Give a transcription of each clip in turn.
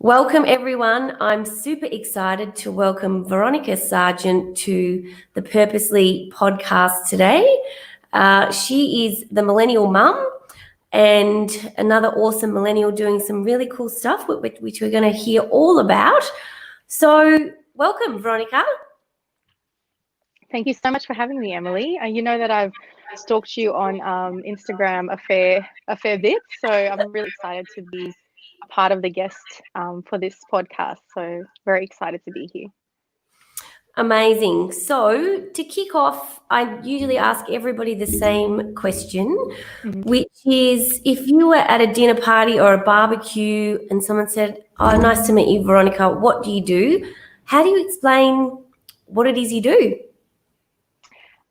Welcome, everyone. I'm super excited to welcome Veronica Sargeant to the Purposely podcast today. She is the Millennial mum and another awesome Millennial doing some really cool stuff, which we're going to hear all about. So, welcome, Veronica. Thank you so much for having me, Emily. You know that I've stalked you on Instagram a fair bit, so I'm really excited to be a part of the guest for this podcast. So very excited to be here. Amazing. So, to kick off, I usually ask everybody the same question, which is if you were at a dinner party or a barbecue and someone said, "Oh, nice to meet you, Veronica. What do you do?" How do you explain what it is you do?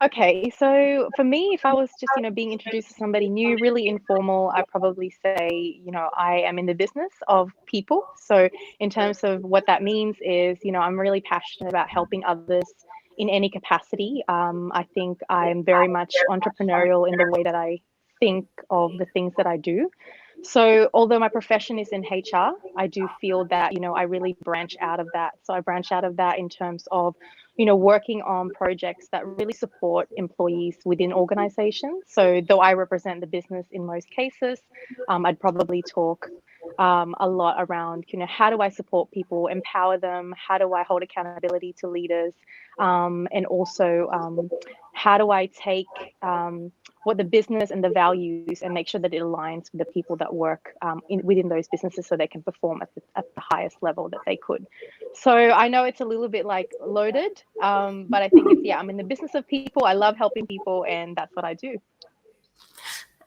Okay, so for me, if I was just, being introduced to somebody new, really informal, I'd probably say, I am in the business of people. So in terms of what that means is, I'm really passionate about helping others in any capacity. I think I'm very much entrepreneurial in the way that I think of the things that I do. So although my profession is in HR, I do feel that, I really branch out of that. So I branch out of that in terms of, working on projects that really support employees within organizations. So though I represent the business in most cases, I'd probably talk a lot around, how do I support people, empower them? How do I hold accountability to leaders? And also, how do I take what the business and the values and make sure that it aligns with the people that work within those businesses so they can perform at the highest level that they could. So I know it's a little bit like loaded, but I think I'm in the business of people. I love helping people, and that's what I do.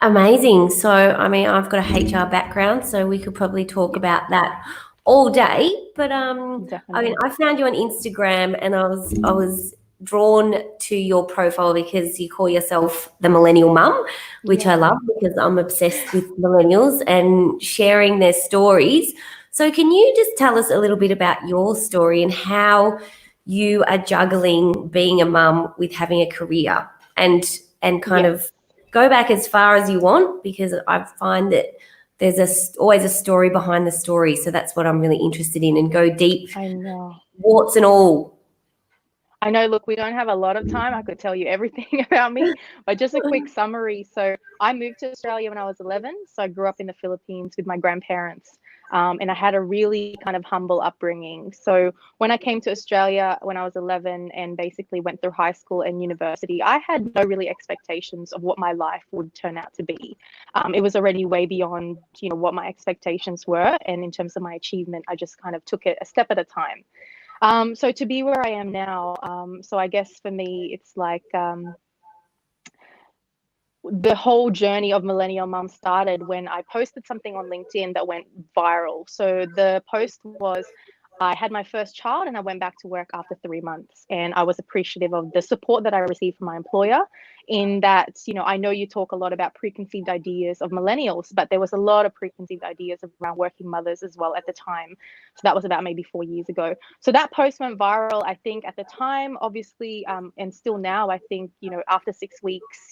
Amazing. So, I've got a HR background, so we could probably talk about that all day. But Definitely. I found you on Instagram, and I was drawn to your profile because you call yourself the Millennial mum, which I love because I'm obsessed with millennials and sharing their stories. So, can you just tell us a little bit about your story and how you are juggling being a mum with having a career and kind of go back as far as you want, because I find that there's always a story behind the story. So that's what I'm really interested in, and go deep. I know. Warts and all. I know, look, we don't have a lot of time. I could tell you everything about me, but just a quick summary. So I moved to Australia when I was 11. So I grew up in the Philippines with my grandparents. And I had a really kind of humble upbringing. So when I came to Australia when I was 11 and basically went through high school and university, I had no really expectations of what my life would turn out to be. It was already way beyond, what my expectations were. And in terms of my achievement, I just kind of took it a step at a time. So to be where I am now, so I guess for me, it's like the whole journey of Millennial Mum started when I posted something on LinkedIn that went viral. So the post was, I had my first child and I went back to work after 3 months. And I was appreciative of the support that I received from my employer in that, I know you talk a lot about preconceived ideas of millennials, but there was a lot of preconceived ideas around working mothers as well at the time. So that was about maybe 4 years ago. So that post went viral, I think at the time, obviously, and still now, I think, after 6 weeks,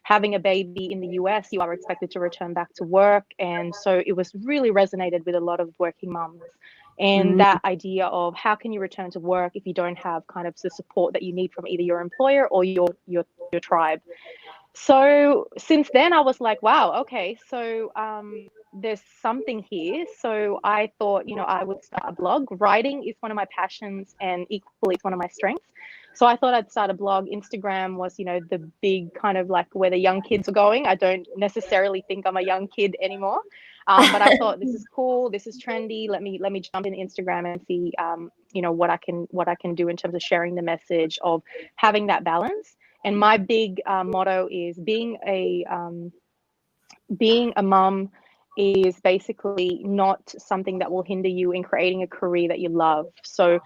having a baby in the US, you are expected to return back to work. And so it was really resonated with a lot of working mums. And that idea of how can you return to work if you don't have kind of the support that you need from either your employer or your tribe. So since then I was like, wow, okay, so there's something here. So I thought, I would start a blog. Writing is one of my passions and equally it's one of my strengths. So I thought I'd start a blog. Instagram was, the big kind of like where the young kids are going. I don't necessarily think I'm a young kid anymore. But I thought this is cool, this is trendy. Let me jump in Instagram and see, what I can do in terms of sharing the message of having that balance. And my big motto is being a mum is basically not something that will hinder you in creating a career that you love. So,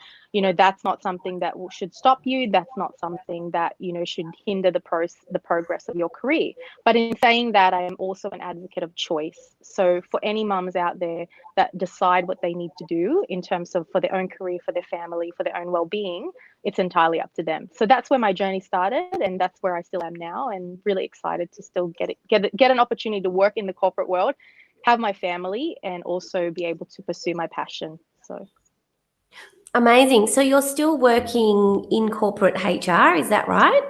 that's not something that should stop you. That's not something that, should hinder the progress of your career. But in saying that, I am also an advocate of choice. So for any mums out there that decide what they need to do in terms of for their own career, for their family, for their own well-being, it's entirely up to them. So that's where my journey started, and that's where I still am now, and really excited to still get an opportunity to work in the corporate world, have my family and also be able to pursue my passion. So Amazing. So you're still working in corporate HR, is that right?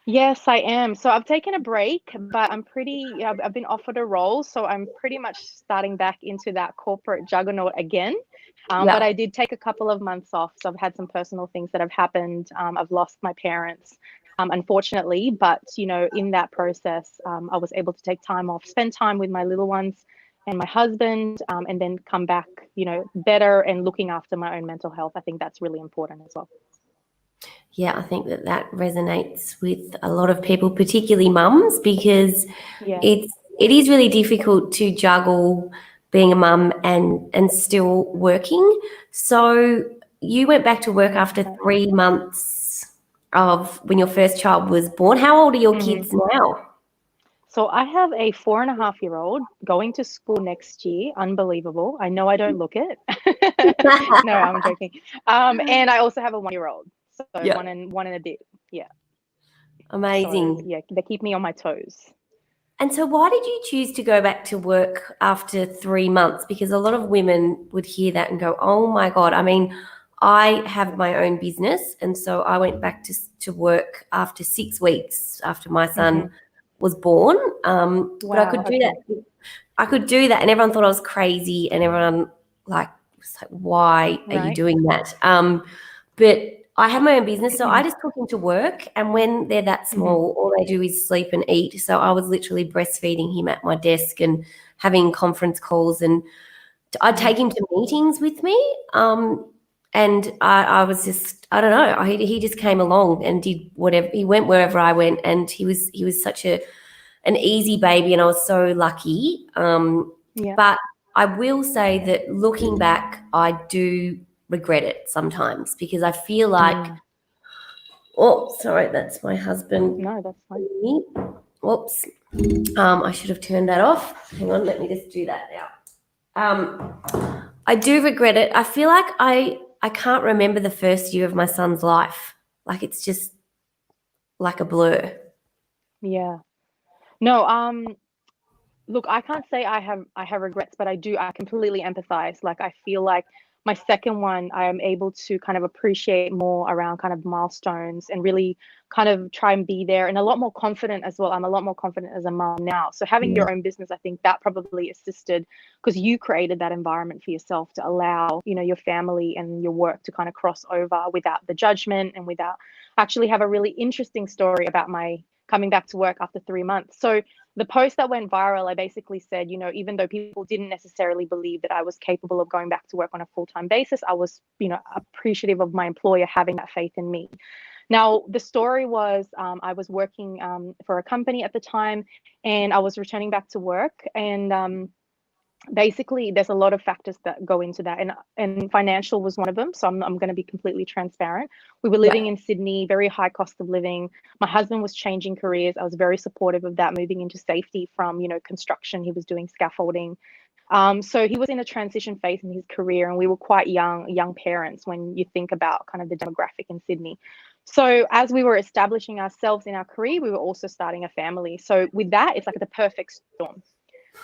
yes, I am. So I've taken a break, but I've been offered a role. So I'm pretty much starting back into that corporate juggernaut again. But Yeah. I did take a couple of months off. So I've had some personal things that have happened. I've lost my parents, unfortunately. But, in that process, I was able to take time off, spend time with my little ones and my husband, and then come back, better and looking after my own mental health. I think that's really important as well. Yeah, I think that resonates with a lot of people, particularly mums, because Yeah. it is really difficult to juggle being a mum and still working. So you went back to work after 3 months of when your first child was born. How old are your Mhm. kids now? So I have a 4.5-year-old going to school next year. Unbelievable. I know I don't look it. No, I'm joking. And I also have a 1-year-old. So Yeah. one and a bit. Yeah. So Amazing. yeah, they keep me on my toes. And so why did you choose to go back to work after 3 months? Because a lot of women would hear that and go, oh my God. I mean, I have my own business. And so I went back to work after 6 weeks after my son was born. But I Wow. could do Okay. that. I could do that. And everyone thought I was crazy. And everyone was like, why are you Right. doing that? But I have my own business, so I just took him to work. And when they're that small, all they do is sleep and eat. So I was literally breastfeeding him at my desk and having conference calls, and I'd take him to meetings with me. And I was just, I don't know, he just came along and did whatever. He went wherever I went, and he was such an easy baby, and I was so lucky. Yeah. But I will say that looking back, I do regret it sometimes because I feel like, oh, sorry, that's my husband. No, that's fine. Whoops. I should have turned that off. Hang on, let me just do that now. I do regret it. I feel like I can't remember the first year of my son's life. Like it's just like a blur. Yeah. No, look, I can't say I have regrets, but I completely empathize. Like I feel like my second one, I am able to kind of appreciate more around kind of milestones and really kind of try and be there and a lot more confident as well. I'm a lot more confident as a mom now. So having your own business, I think that probably assisted because you created that environment for yourself to allow, your family and your work to kind of cross over without the judgment and without actually have a really interesting story about my coming back to work after 3 months. So the post that went viral, I basically said, even though people didn't necessarily believe that I was capable of going back to work on a full-time basis, I was, appreciative of my employer having that faith in me. Now, the story was I was working for a company at the time and I was returning back to work. And basically there's a lot of factors that go into that, and financial was one of them. So I'm going to be completely transparent. We were living in Sydney, very high cost of living. My husband was changing careers. I was very supportive of that, moving into safety from construction. He was doing scaffolding. So he was in a transition phase in his career, and we were quite young parents when you think about kind of the demographic in Sydney. So as we were establishing ourselves in our career, we were also starting a family. So with that, it's like the perfect storm.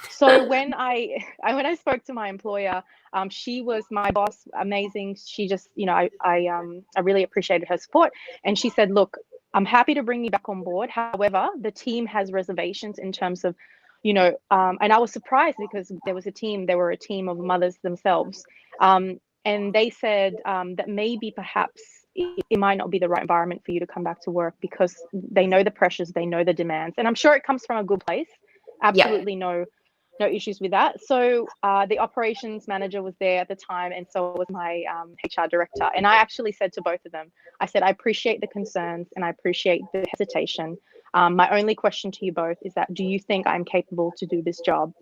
So when I spoke to my employer, she was my boss, amazing. She just, I really appreciated her support, and she said, "Look, I'm happy to bring you back on board. However, the team has reservations in terms of, and I was surprised because there were a team of mothers themselves, and they said that maybe perhaps it might not be the right environment for you to come back to work because they know the pressures, they know the demands, and I'm sure it comes from a good place. Yeah. Absolutely no issues with that. So the operations manager was there at the time, and so was my HR director. And I actually said to both of them, I said, I appreciate the concerns and I appreciate the hesitation. My only question to you both is that, do you think I'm capable to do this job?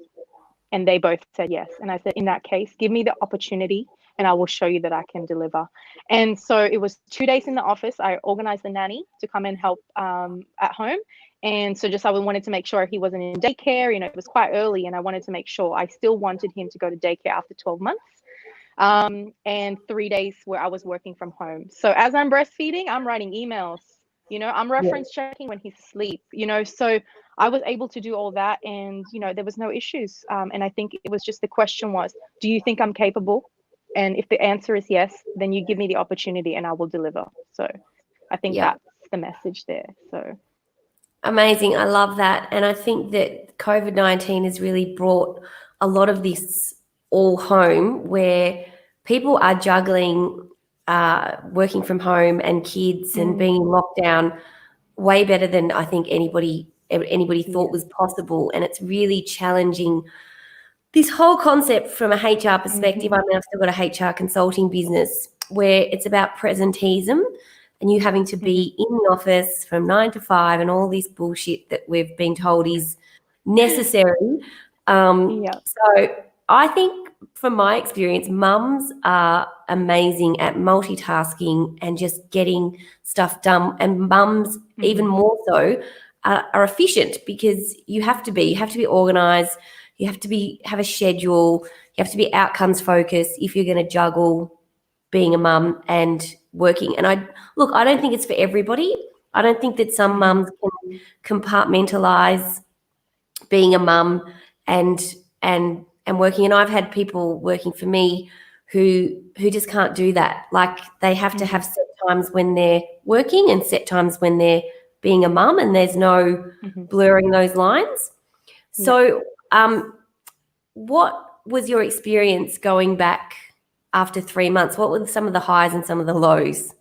And they both said yes. And I said, in that case, give me the opportunity and I will show you that I can deliver. And so it was 2 days in the office. I organized a nanny to come and help at home. And so I wanted to make sure he wasn't in daycare. It was quite early and I wanted to make sure I still wanted him to go to daycare after 12 months. And 3 days where I was working from home. So as I'm breastfeeding, I'm writing emails. I'm reference checking when he's asleep, so I was able to do all that, and there was no issues. And I think it was just, the question was, do you think I'm capable? And if the answer is yes, then you give me the opportunity and I will deliver. So I think Yeah. that's the message there. So Amazing. I love that. And I think that COVID-19 has really brought a lot of this all home, where people are juggling working from home and kids and being in lockdown way better than I think anybody thought was possible. And it's really challenging this whole concept from a HR perspective. I mean, I've still got a HR consulting business where it's about presenteeism and you having to be in the office from 9 to 5 and all this bullshit that we've been told is necessary. So I think from my experience, mums are amazing at multitasking and just getting stuff done. And mums, even more so, are efficient, because you have to be organized. You have to have a schedule. You have to be outcomes focused if you're going to juggle being a mum and working. And I don't think it's for everybody. I don't think that some mums can compartmentalize being a mum and working. And I've had people working for me who just can't do that. Like, they have to have set times when they're working and set times when they're being a mum, and there's no blurring those lines. So what was your experience going back after 3 months? What were some of the highs and some of the lows?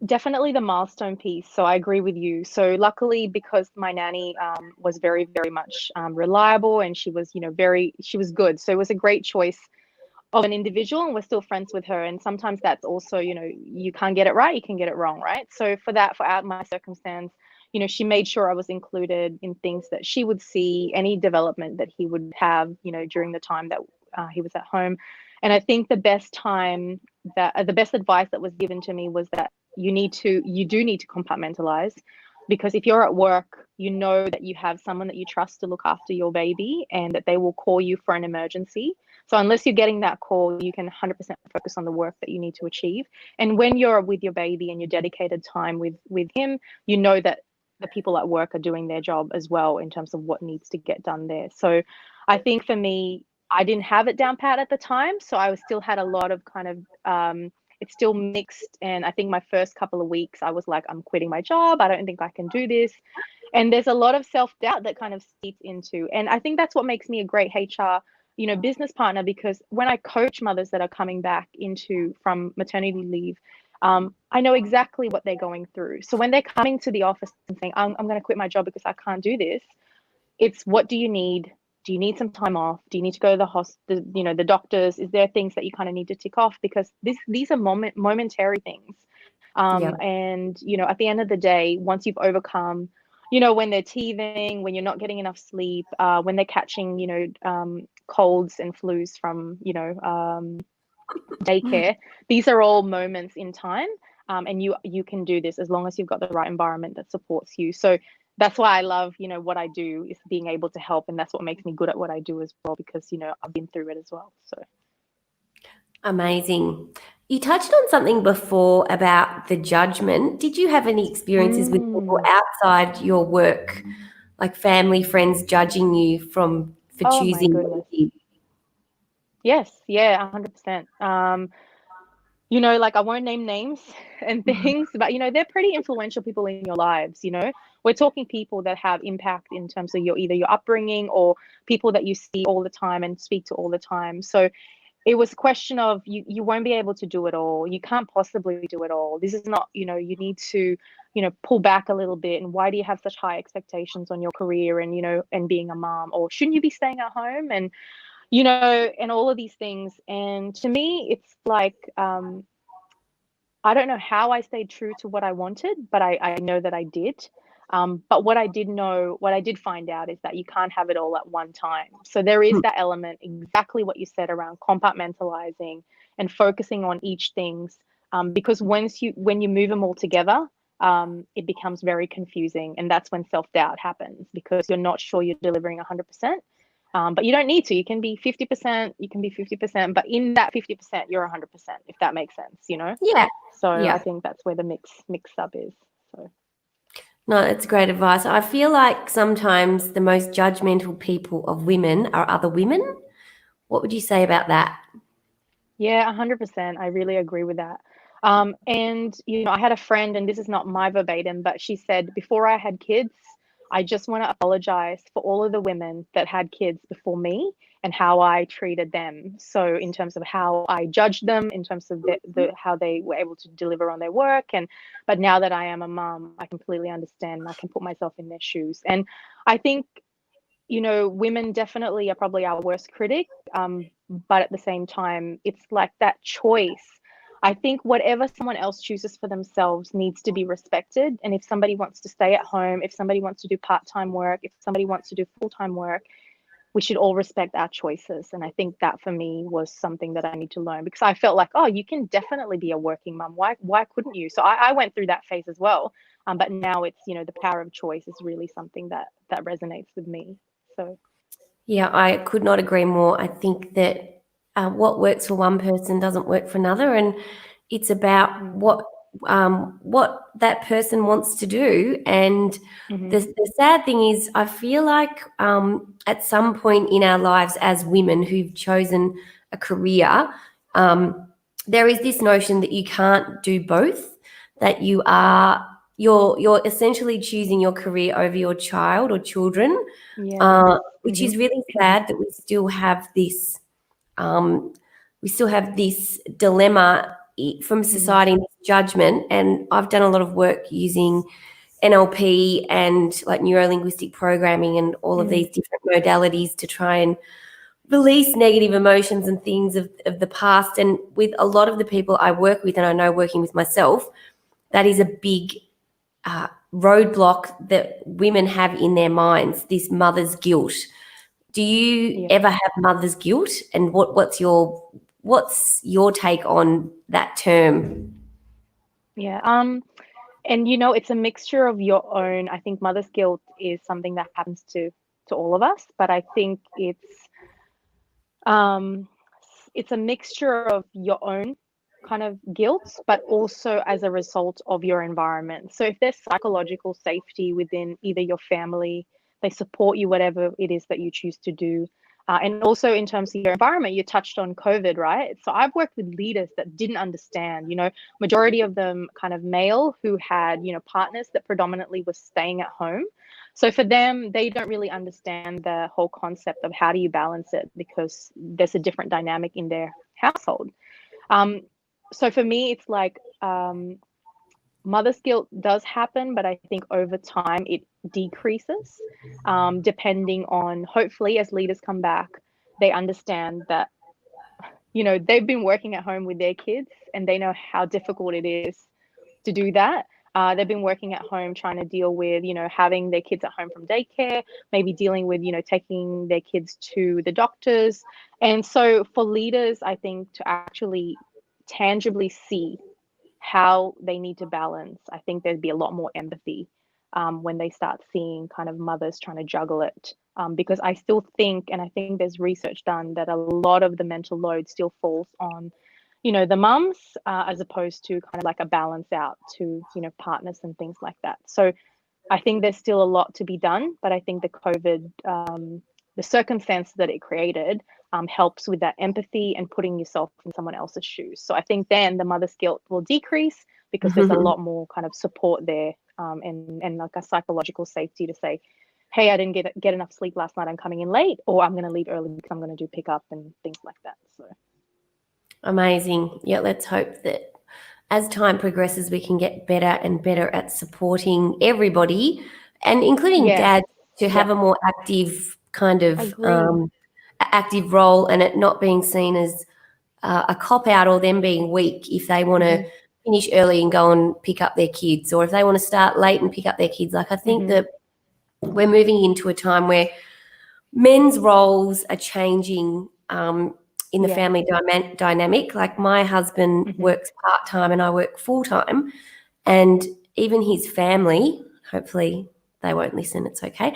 Definitely the milestone piece. So I agree with you. So luckily, because my nanny was very, very much reliable, and she was, she was good. So it was a great choice of an individual, and we're still friends with her. And sometimes that's also, you can't get it right, you can get it wrong, right? So for my circumstance, she made sure I was included in things that she would see, any development that he would have, during the time that he was at home. And I think the best advice that was given to me was that you do need to compartmentalize, because if you're at work, you know that you have someone that you trust to look after your baby, and that they will call you for an emergency. So unless you're getting that call, you can 100% focus on the work that you need to achieve. And when you're with your baby and you're dedicated time with him, you know that the people at work are doing their job as well in terms of what needs to get done there. So I think for me, I didn't have it down pat at the time. So I still had a lot of kind of, it's still mixed. And I think my first couple of weeks, I was like, I'm quitting my job. I don't think I can do this. And there's a lot of self-doubt that kind of seeps into. And I think that's what makes me a great HR, business partner, because when I coach mothers that are coming back from maternity leave, I know exactly what they're going through. So when they're coming to the office and saying, I'm going to quit my job because I can't do this, it's, what do you need? Do you need some time off? Do you need to go to the hospital, the doctors? Is there things that you kind of need to tick off? Because these are momentary things. And, at the end of the day, once you've overcome, when they're teething, when you're not getting enough sleep, when they're catching, colds and flus from, daycare, these are all moments in time. And you can do this as long as you've got the right environment that supports you. So that's why I love, what I do, is being able to help. And that's what makes me good at what I do as well, because, I've been through it as well. So. Amazing. You touched on something before about the judgment. Did you have any experiences with people outside your work, like family, friends, judging you for choosing what you did? Yes. Yeah, 100%. Like, I won't name names and things, but, they're pretty influential people in your lives. We're talking people that have impact in terms of either your upbringing or people that you see all the time and speak to all the time. So it was a question of, you won't be able to do it all. You can't possibly do it all. This is not, you need to, pull back a little bit. And why do you have such high expectations on your career and, and being a mom? Or shouldn't you be staying at home? And, and all of these things. And to me, it's like, I don't know how I stayed true to what I wanted, but I know that I did. But what I did find out is that you can't have it all at one time. So there is that element, exactly what you said, around compartmentalizing and focusing on each things. Because when you move them all together, it becomes very confusing. And that's when self-doubt happens, because you're not sure you're delivering 100%. But you don't need to. You can be 50%, you can be 50%, but in that 50%, you're 100%, if that makes sense, you know? Yeah. So Yeah. I think that's where the mix up is. So No, that's great advice. I feel like sometimes the most judgmental people of women are other women. What would you say about that? yeah, 100%. I really agree with that. And you know, I had a friend, and this is not my verbatim, but she said, before I had kids, I just want to apologize for all of the women that had kids before me and how I treated them. So in terms of how I judged them, in terms of the how they were able to deliver on their work, and but now that I am a mom, I completely understand. And I can put myself in their shoes, and I think, you know, women definitely are probably our worst critic. But at the same time, it's like that choice. I think whatever someone else chooses for themselves needs to be respected. And if somebody wants to stay at home, if somebody wants to do part-time work, if somebody wants to do full-time work, we should all respect our choices. And I think that for me was something that I need to learn, because I felt like, oh, you can definitely be a working mum. Why couldn't you? So I went through that phase as well. But now it's, you know, the power of choice is really something that resonates with me. So Yeah, I could not agree more. I think that what works for one person doesn't work for another, and it's about what that person wants to do. And the sad thing is, I feel like at some point in our lives as women who've chosen a career, there is this notion that you can't do both. That you're essentially choosing your career over your child or children, yeah. which is really sad that we still have this dilemma from society and this judgment. And I've done a lot of work using NLP and like neuro-linguistic programming and all of these different modalities to try and release negative emotions and things of the past. And with a lot of the people I work with, and I know working with myself, that is a big roadblock that women have in their minds, this mother's guilt. Do you ever have mother's guilt? And what's your take on that term? Yeah. And you know, it's a mixture of your own. I think mother's guilt is something that happens to all of us, but I think um it's a mixture of your own kind of guilt, but also as a result of your environment. So if there's psychological safety within either your family, they support you, whatever it is that you choose to do. And also in terms of your environment, you touched on COVID, right? So I've worked with leaders that didn't understand, you know, majority of them kind of male who had, you know, partners that predominantly were staying at home. So for them, they don't really understand the whole concept of how do you balance it, because there's a different dynamic in their household. Um, so for me, it's like mother's guilt does happen, but I think over time it decreases, depending on, hopefully, as leaders come back, they understand that, you know, they've been working at home with their kids and they know how difficult it is to do that. They've been working at home trying to deal with, you know, having their kids at home from daycare, maybe dealing with, you know, taking their kids to the doctors. And so for leaders, I think to actually tangibly see how they need to balance, I think there'd be a lot more empathy when they start seeing kind of mothers trying to juggle it. Because I still think, and I think there's research done, that a lot of the mental load still falls on, you know, the mums, as opposed to kind of like a balance out to, you know, partners and things like that. So I think there's still a lot to be done, but I think the COVID, the circumstance that it created, helps with that empathy and putting yourself in someone else's shoes. So I think then the mother's guilt will decrease because there's a lot more kind of support there, and like a psychological safety to say, hey, I didn't get enough sleep last night, I'm coming in late, or I'm going to leave early because I'm going to do pickup and things like that. So Amazing. Yeah, let's hope that as time progresses, we can get better and better at supporting everybody, and including dads, to have a more active kind of active role, and it not being seen as a cop out or them being weak if they want to finish early and go and pick up their kids, or if they want to start late and pick up their kids. Like, I think that we're moving into a time where men's roles are changing in the family dynamic. Like, my husband works part-time and I work full-time, and even his family, hopefully they won't listen, it's okay.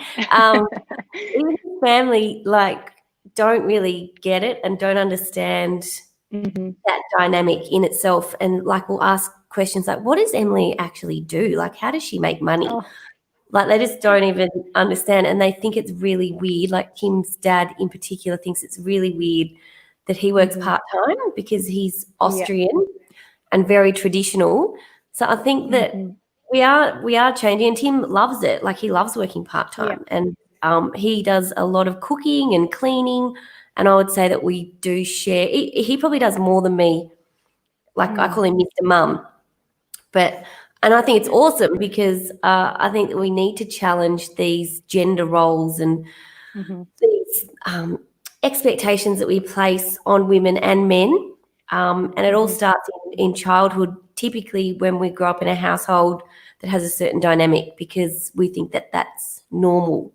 Even his family like don't really get it and don't understand that dynamic in itself, and like we'll ask questions like, what does Emily actually do? Like, how does she make money? Oh. Like, they just don't even understand, and they think it's really weird. Like Kim's dad in particular thinks it's really weird that he works part-time because he's Austrian and very traditional. So I think that we are changing, and Tim loves it. Like, he loves working part-time, and he does a lot of cooking and cleaning, and I would say that we do share. He probably does more than me. Like, I call him Mr. Mum. And I think it's awesome because I think that we need to challenge these gender roles and these expectations that we place on women and men. And it all starts in childhood, typically when we grow up in a household that has a certain dynamic, because we think that that's normal.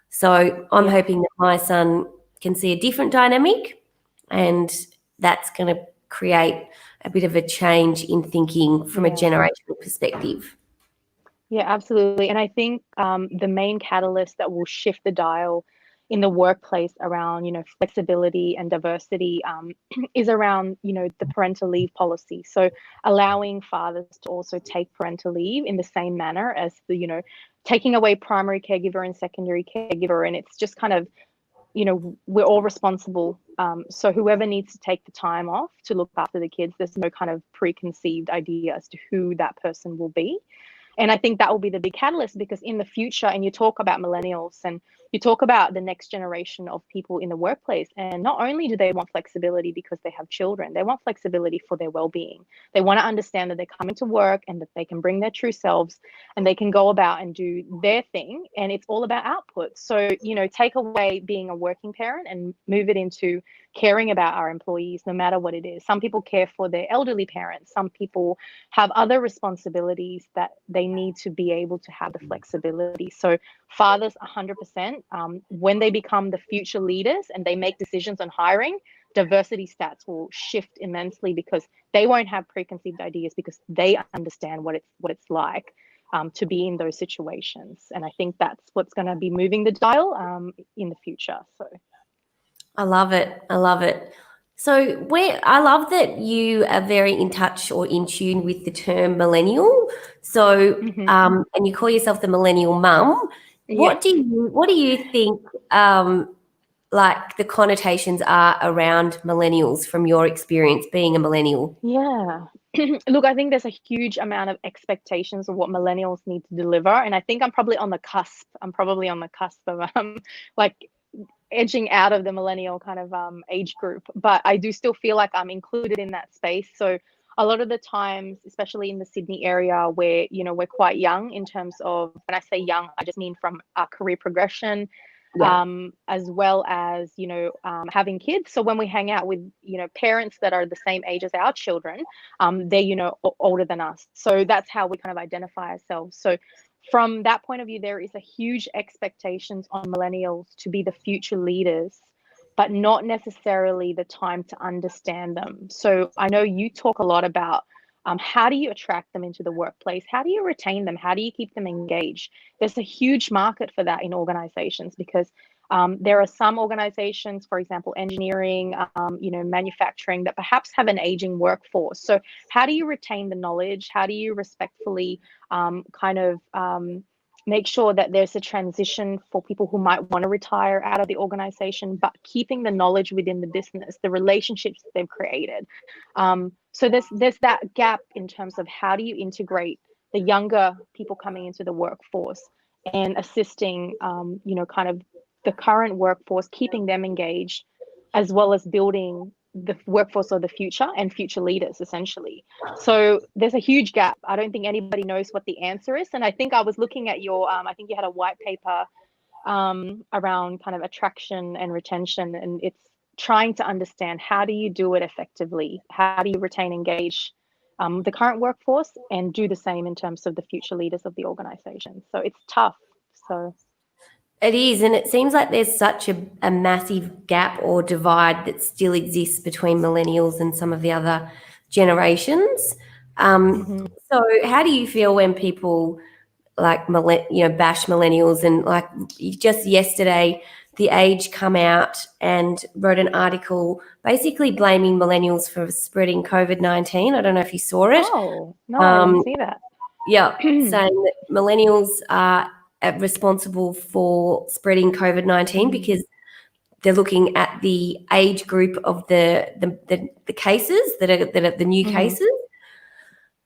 So I'm hoping that my son can see a different dynamic, and that's going to create a bit of a change in thinking from a generational perspective. Yeah, absolutely. And I think the main catalyst that will shift the dial in the workplace around, flexibility and diversity is around, the parental leave policy. So allowing fathers to also take parental leave in the same manner as the, taking away primary caregiver and secondary caregiver. And it's just kind of, we're all responsible. So whoever needs to take the time off to look after the kids, there's no kind of preconceived idea as to who that person will be. And I think that will be the big catalyst, because in the future, and you talk about millennials and you talk about the next generation of people in the workplace, and not only do they want flexibility because they have children, they want flexibility for their well-being. They want to understand that they're coming to work and that they can bring their true selves and they can go about and do their thing, and it's all about output. So, take away being a working parent and move it into caring about our employees, no matter what it is. Some people care for their elderly parents. Some people have other responsibilities that they need to be able to have the flexibility. So fathers, 100%, when they become the future leaders and they make decisions on hiring, diversity stats will shift immensely, because they won't have preconceived ideas, because they understand what it's like to be in those situations. And I think that's what's going to be moving the dial in the future. So I love it. I love it. So I love that you are very in touch or in tune with the term millennial. So and you call yourself the millennial mum. What do you think like the connotations are around millennials from your experience being a millennial? Yeah. Look, I think there's a huge amount of expectations of what millennials need to deliver. And I think I'm probably on the cusp. Of like edging out of the millennial kind of age group, but I do still feel like I'm included in that space. So a lot of the times, especially in the Sydney area, where we're quite young in terms of, when I say young, I just mean from our career progression, as well as having kids. So when we hang out with parents that are the same age as our children, they're older than us. So that's how we kind of identify ourselves. So from that point of view, there is a huge expectations on millennials to be the future leaders, but not necessarily the time to understand them. So I know you talk a lot about how do you attract them into the workplace? How do you retain them? How do you keep them engaged? There's a huge market for that in organizations, because there are some organizations, for example, engineering, manufacturing, that perhaps have an aging workforce. So how do you retain the knowledge? How do you respectfully make sure that there's a transition for people who might want to retire out of the organization, but keeping the knowledge within the business, the relationships that they've created? So there's that gap in terms of how do you integrate the younger people coming into the workforce and assisting, kind of the current workforce, keeping them engaged, as well as building the workforce of the future and future leaders, essentially. So there's a huge gap. I don't think anybody knows what the answer is. And I think I was looking at your, I think you had a white paper around kind of attraction and retention, and it's trying to understand, how do you do it effectively? How do you retain, engage the current workforce, and do the same in terms of the future leaders of the organization? So it's tough. So it is, and it seems like there's such a massive gap or divide that still exists between millennials and some of the other generations. So how do you feel when people like bash millennials? And like just yesterday, The Age come out and wrote an article basically blaming millennials for spreading COVID-19. I don't know if you saw it. Oh, no, I didn't see that. Yeah, saying that millennials are responsible for spreading COVID-19 because they're looking at the age group of the cases that are the new cases,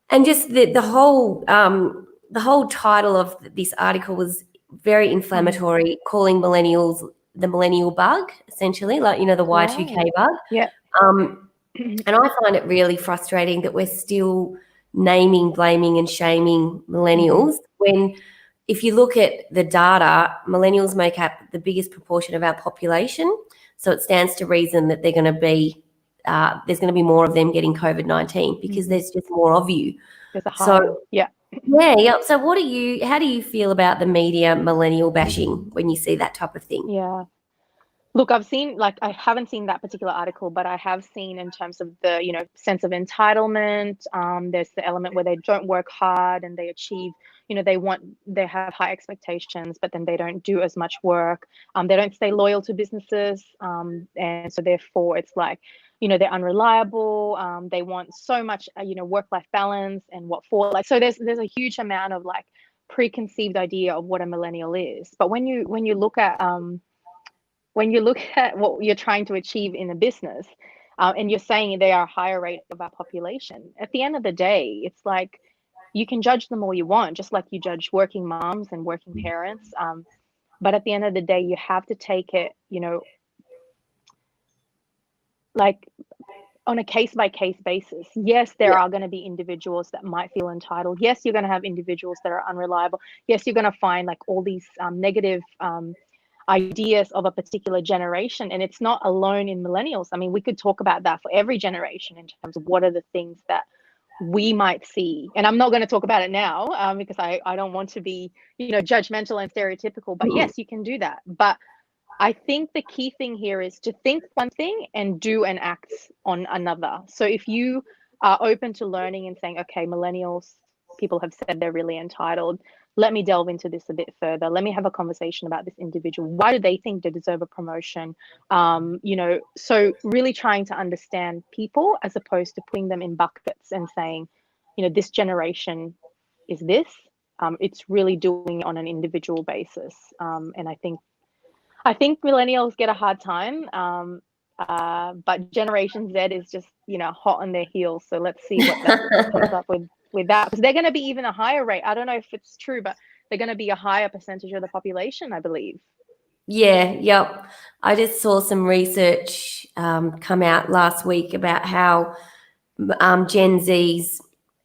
and just the whole title of this article was very inflammatory, calling millennials the millennial bug, essentially, like, you know, the Y2K bug. Yeah. And I find it really frustrating that we're still naming, blaming, and shaming millennials when, if you look at the data, millennials make up the biggest proportion of our population. So it stands to reason that they're going to be there's going to be more of them getting COVID-19 because there's just more of you. There's a higher, yeah. So how do you feel about the media millennial bashing when you see that type of thing? Yeah. Look, I haven't seen that particular article, but I have seen in terms of the, you know, sense of entitlement. There's the element where they don't work hard and they achieve, you know, they have high expectations, but then they don't do as much work. They don't stay loyal to businesses. And so therefore it's like, you know, they're unreliable. They want so much, you know, work-life balance and what for, like, so there's a huge amount of like preconceived idea of what a millennial is. But when you look at what you're trying to achieve in a business, and you're saying they are a higher rate of our population, at the end of the day, it's like you can judge them all you want, just like you judge working moms and working parents. But at the end of the day, you have to take it, you know, like on a case-by-case basis. Yes, there are going to be individuals that might feel entitled. Yes, you're going to have individuals that are unreliable. Yes, you're going to find like all these negative ideas of a particular generation, and it's not alone in millennials. I mean, we could talk about that for every generation in terms of what are the things that we might see. And I'm not going to talk about it now because I don't want to be, you know, judgmental and stereotypical, but yes, you can do that. But I think the key thing here is to think one thing and do and act on another. So if you are open to learning and saying, okay, millennials, people have said they're really entitled, let me delve into this a bit further. Let me have a conversation about this individual. Why do they think they deserve a promotion? You know, so really trying to understand people as opposed to putting them in buckets and saying, you know, this generation is this. It's really doing it on an individual basis. And I think millennials get a hard time, but Generation Z is just, you know, hot on their heels. So let's see what that comes up with that, because they're going to be even a higher rate. I don't know if it's true, but they're going to be a higher percentage of the population, I believe. Yeah, yep. I just saw some research come out last week about how Gen Zs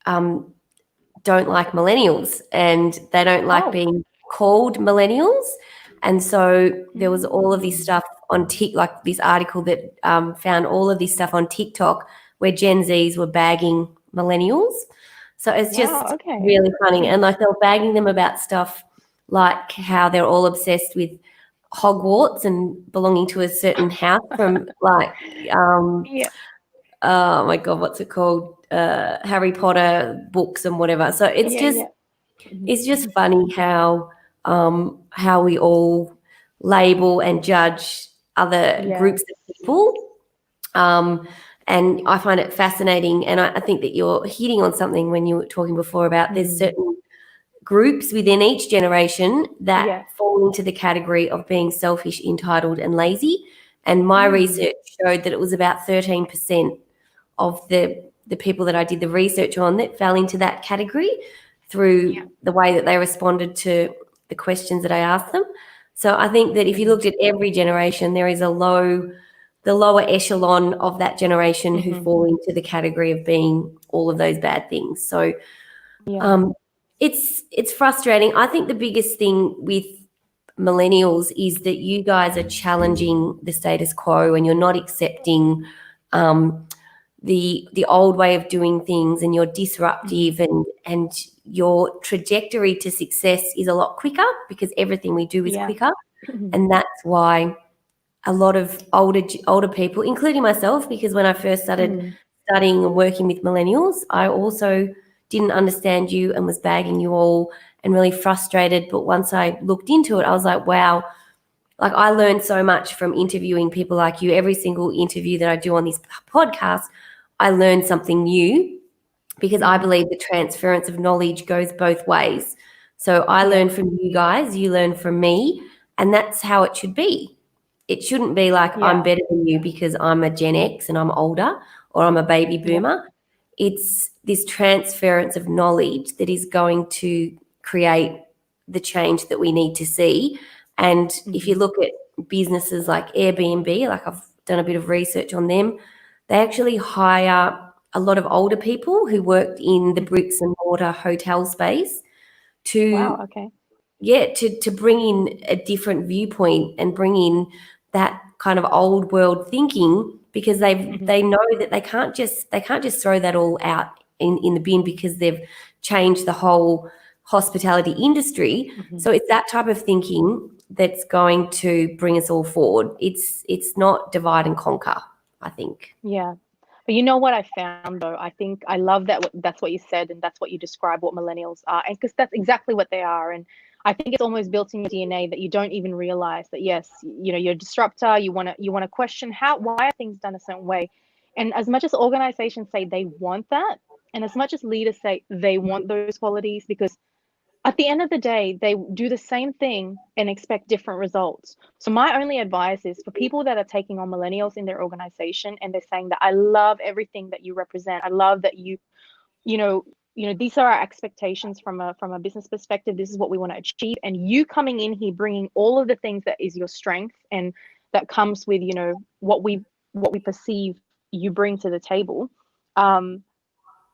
don't like millennials, and they don't like being called millennials. And so there was all of this stuff on like this article that found all of this stuff on TikTok where Gen Zs were bagging millennials. So it's just really funny. And like they were bagging them about stuff like how they're all obsessed with Hogwarts and belonging to a certain house from like, oh my God, what's it called? Harry Potter books and whatever. So it's it's just funny how we all label and judge other groups of people. And I find it fascinating. And I think that you're hitting on something when you were talking before about there's certain groups within each generation that fall into the category of being selfish, entitled, and lazy. And my research showed that it was about 13% of the people that I did the research on that fell into that category through the way that they responded to the questions that I asked them. So I think that if you looked at every generation, there is the lower echelon of that generation who fall into the category of being all of those bad things. So it's frustrating. I think the biggest thing with millennials is that you guys are challenging the status quo and you're not accepting the old way of doing things, and you're disruptive, and your trajectory to success is a lot quicker because everything we do is quicker. And that's why a lot of older people, including myself, because when I first started studying and working with millennials, I also didn't understand you and was bagging you all and really frustrated. But once I looked into it, I was like, wow, Like, I learned so much from interviewing people like you. Every single interview that I do on this podcast, I learn something new, because I believe the transference of knowledge goes both ways. So I learn from you guys, you learn from me, and that's how it should be. It shouldn't be like I'm better than you because I'm a Gen X and I'm older, or I'm a baby boomer. It's this transference of knowledge that is going to create the change that we need to see. And if you look at businesses like Airbnb, like I've done a bit of research on them, they actually hire a lot of older people who worked in the bricks and mortar hotel space to to bring in a different viewpoint and bring in that kind of old world thinking, because they know that they can't just throw that all out in the bin because they've changed the whole hospitality industry. So it's that type of thinking that's going to bring us all forward. It's not divide and conquer, I think. Yeah. But you know what I found though? I think I love that that's what you said, and that's what you describe what millennials are, and because that's exactly what they are. And I think it's almost built in your DNA that you don't even realize that, yes, you know, you're a disruptor. You want to question why are things done a certain way. And as much as organizations say they want that, and as much as leaders say they want those qualities, because at the end of the day, they do the same thing and expect different results. So my only advice is for people that are taking on millennials in their organization and they're saying that I love everything that you represent. I love that you know, these are our expectations from a business perspective. This is what we want to achieve. And you coming in here, bringing all of the things that is your strength and that comes with, you know, what we perceive you bring to the table.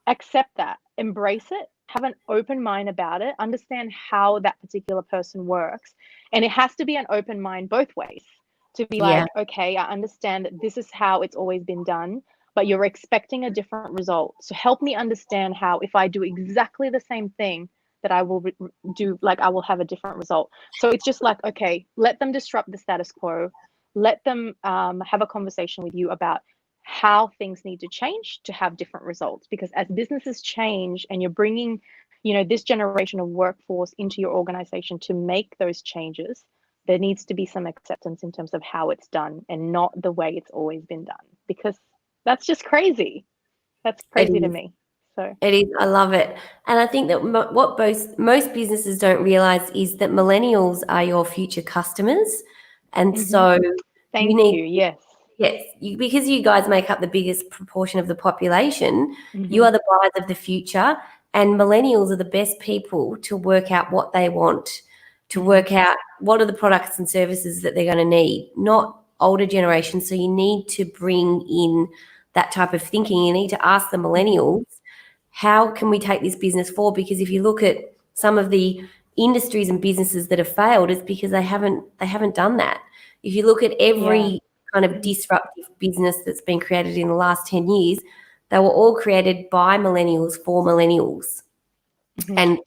Accept that, embrace it, have an open mind about it, understand how that particular person works. And it has to be an open mind both ways, to be like, okay, I understand that this is how it's always been done, but you're expecting a different result. So help me understand how, if I do exactly the same thing, that I will do, like I will have a different result. So it's just like, okay, let them disrupt the status quo. Let them have a conversation with you about how things need to change to have different results. Because as businesses change and you're bringing, you know, this generation of workforce into your organization to make those changes, there needs to be some acceptance in terms of how it's done and not the way it's always been done, because that's just crazy. That's crazy to me. So it is. I love it. And I think that what most businesses don't realize is that millennials are your future customers. And so thank you need, you. Yes. yes, because you guys make up the biggest proportion of the population, you are the buyers of the future, and millennials are the best people to work out what they want, to work out what are the products and services that they're going to need, not older generations. So you need to bring in that type of thinking. You need to ask the millennials, how can we take this business forward? Because if you look at some of the industries and businesses that have failed, it's because they haven't done that. If you look at every kind of disruptive business that's been created in the last 10 years, they were all created by millennials for millennials. And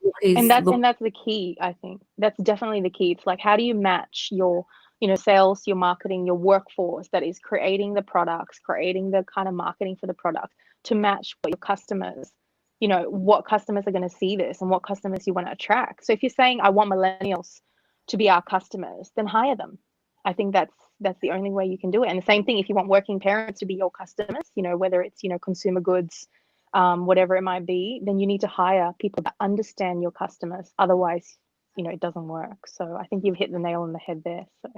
that's the key. I think that's definitely the key. It's like, how do you match your, you know, sales, your marketing, your workforce that is creating the products, creating the kind of marketing for the product, to match what your customers, you know, what customers are going to see this and what customers you want to attract. So if you're saying I want millennials to be our customers, then hire them. I think that's the only way you can do it. And the same thing, if you want working parents to be your customers, you know, whether it's, you know, consumer goods, whatever it might be, then you need to hire people that understand your customers. Otherwise, you know, it doesn't work. So I think you've hit the nail on the head there. So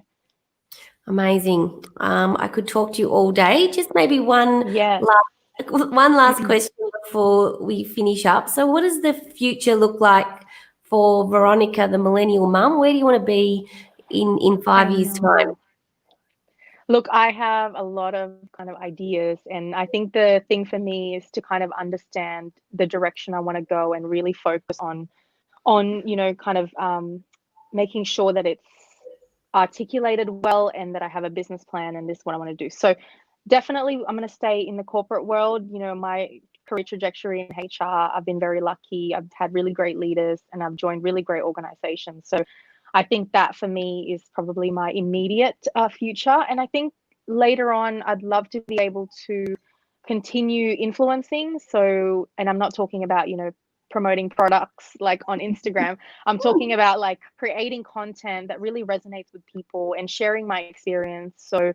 amazing. I could talk to you all day. Just maybe one last question before we finish up. So what does the future look like for Veronica, the millennial mum? Where do you want to be in 5 years' time? Look, I have a lot of kind of ideas, and I think the thing for me is to kind of understand the direction I want to go and really focus on, you know, kind of making sure that it's articulated well and that I have a business plan and this is what I want to do. So definitely I'm going to stay in the corporate world. You know, my career trajectory in HR, I've been very lucky. I've had really great leaders and I've joined really great organizations. So I think that for me is probably my immediate future. And I think later on, I'd love to be able to continue influencing. So, and I'm not talking about, you know, promoting products like on Instagram. I'm talking about like creating content that really resonates with people and sharing my experience. So,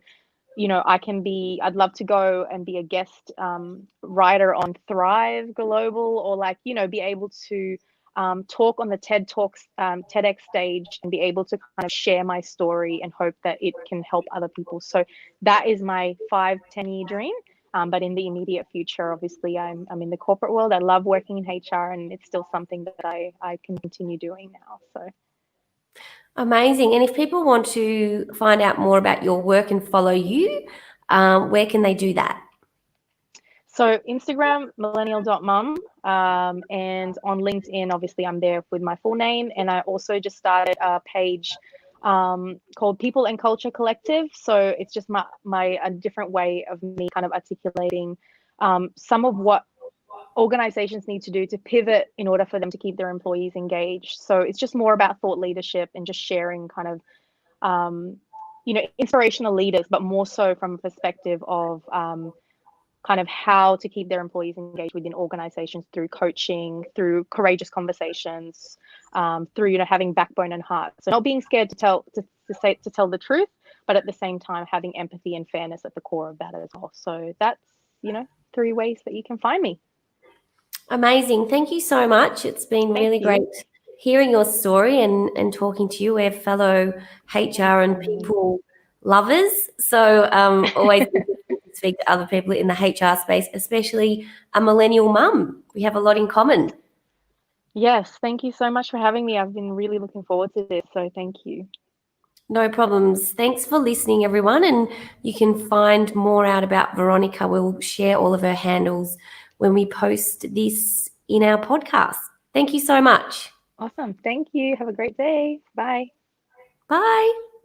you know, I'd love to go and be a guest writer on Thrive Global, or like, you know, be able to talk on the TED Talks, TEDx stage, and be able to kind of share my story and hope that it can help other people. So that is my 5-10 year dream. But in the immediate future, obviously, I'm in the corporate world. I love working in HR, and it's still something that I can continue doing now. So amazing. And if people want to find out more about your work and follow you, where can they do that? So Instagram, millennial.mum, and on LinkedIn, obviously I'm there with my full name. And I also just started a page called People and Culture Collective. So it's just a different way of me kind of articulating some of what organizations need to do to pivot in order for them to keep their employees engaged. So it's just more about thought leadership and just sharing kind of, you know, inspirational leaders, but more so from a perspective of kind of how to keep their employees engaged within organizations through coaching, through courageous conversations, through, you know, having backbone and heart. So not being scared to tell the truth, but at the same time having empathy and fairness at the core of that as well. So that's, you know, 3 ways that you can find me. Amazing. Thank you so much. It's been really great hearing your story and talking to you. We're fellow HR and people lovers. So always speak to other people in the HR space, especially a millennial mum. We have a lot in common. Yes, thank you so much for having me. I've been really looking forward to this, so thank you. No problems. Thanks for listening, everyone. And you can find more out about Veronica. We'll share all of her handles when we post this in our podcast. Thank you so much. Awesome. Thank you. Have a great day. Bye. Bye.